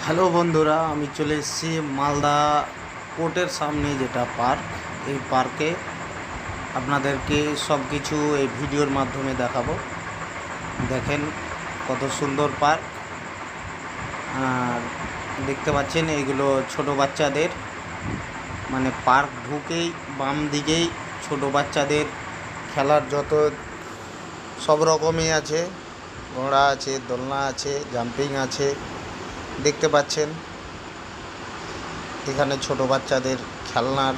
Hello বন্ধুরা, আমি চলে এসেছি মালদা কোর্টের সামনে যেটা পার্ক। এই পার্কে আপনাদেরকে সব কিছু এই ভিডিওর মাধ্যমে দেখাবো। দেখেন কত সুন্দর পার্ক। আর দেখতে পাচ্ছেন এইগুলো ছোট বাচ্চাদের, মানে পার্ক ঢুকেই বাম দিকেই ছোট বাচ্চাদের খেলার যত সব রকমই আছে। ঘোড়া আছে, দোলনা আছে, জাম্পিং আছে। দেখতে পাচ্ছেন এখানে ছোট বাচ্চাদের খেলনার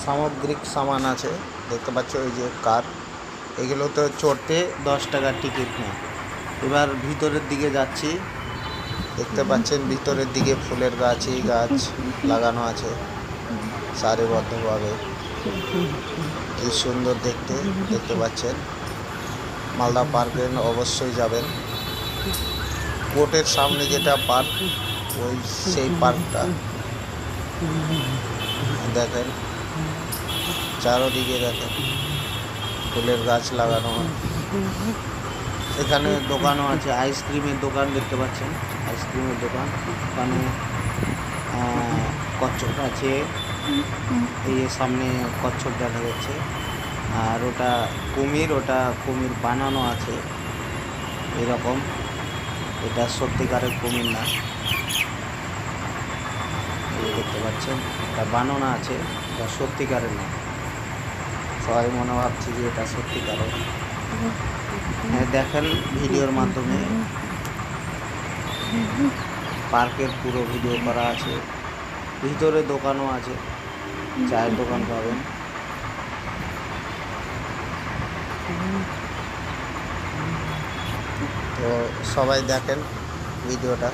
সামগ্রিক সামান আছে। দেখতে পাচ্ছ ওই যে কার, এগুলোতে চড়তে 10 টাকার টিকিট নেয়। এবার ভিতরের দিকে যাচ্ছি। দেখতে পাচ্ছেন ভিতরের দিকে ফুলের গাছ লাগানো আছে সারিবদ্ধভাবে। কি সুন্দর দেখতে। দেখতে পাচ্ছেন মালদা পার্কে অবশ্যই যাবেন। কোর্টের সামনে যেটা পার্ক, ওই সেই পার্কটা দেখেন। চারোদিকে দেখেন ফুলের গাছ লাগানো। এখানে দোকানও আছে, আইসক্রিমের দোকান দেখতে পাচ্ছেন। আইসক্রিমের দোকান, ওখানে কচ্ছপ আছে। এই সামনে কচ্ছপ দেখা যাচ্ছে। আর ওটা কুমির বানানো আছে এরকম। এটা সত্যিকারের কুমির না, দেখতে পাচ্ছেন এটা বানানো আছে, এটা সত্যিকারের না। সবাই মনে ভাবছে যে এটা সত্যিকারের। হ্যাঁ, দেখেন ভিডিওর মাধ্যমে পার্কের পুরো ভিডিও করা আছে। ভিতরে দোকানও আছে, চায়ের দোকান পাবেন। তো সবাই দেখেন ভিডিওটা।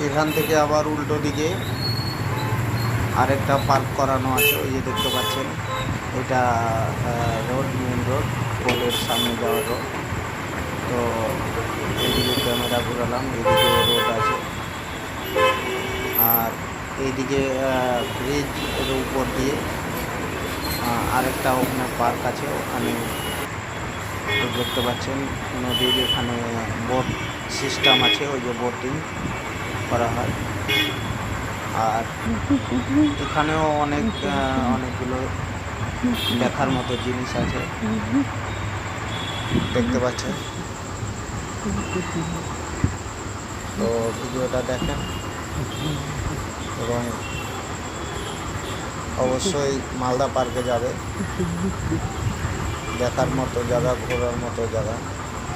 এখান থেকে আবার উল্টো দিকে আরেকটা পার্ক করানো আছে। ওই যে দেখতে পাচ্ছেন এটা রোড, মেন রোড, পোলের সামনে যাওয়ার রোড। তো এইদিকে ক্যামেরা ঘুরালাম, এইদিকে রোড আছে। আর এইদিকে ব্রিজের উপর দিয়ে আরেকটা ওখানে পার্ক আছে। ওখানে দেখতে পাচ্ছেন নদীর এখানে বোট সিস্টেম আছে, ওই যে বোটিং করা হয়। আর এখানেও অনেকগুলো দেখার মতো জিনিস আছে, দেখতে পাচ্ছেন। তো ভিডিওটা দেখেন এবং অবশ্যই মালদা পার্কে যাবে। দেখার মতো জায়গা, ঘোরার মতো জায়গা।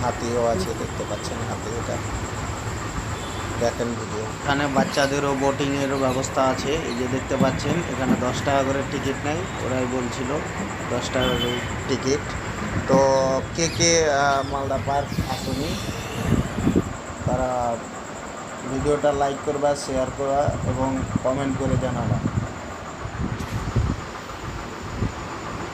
হাতিও আছে, দেখতে পাচ্ছেন হাতি। এটা দেখেন ভিডিও। এখানে বাচ্চাদেরও বোটিংয়েরও ব্যবস্থা আছে। এই যে দেখতে পাচ্ছেন এখানে 10 টাকা করে টিকিট নেয়। ওরাই বলছিল 10 টাকা করে টিকিট। তো কে মালদা পার্ক আসুনি, তারা ভিডিওটা লাইক করবা, শেয়ার করা এবং কমেন্ট করে জানাবা।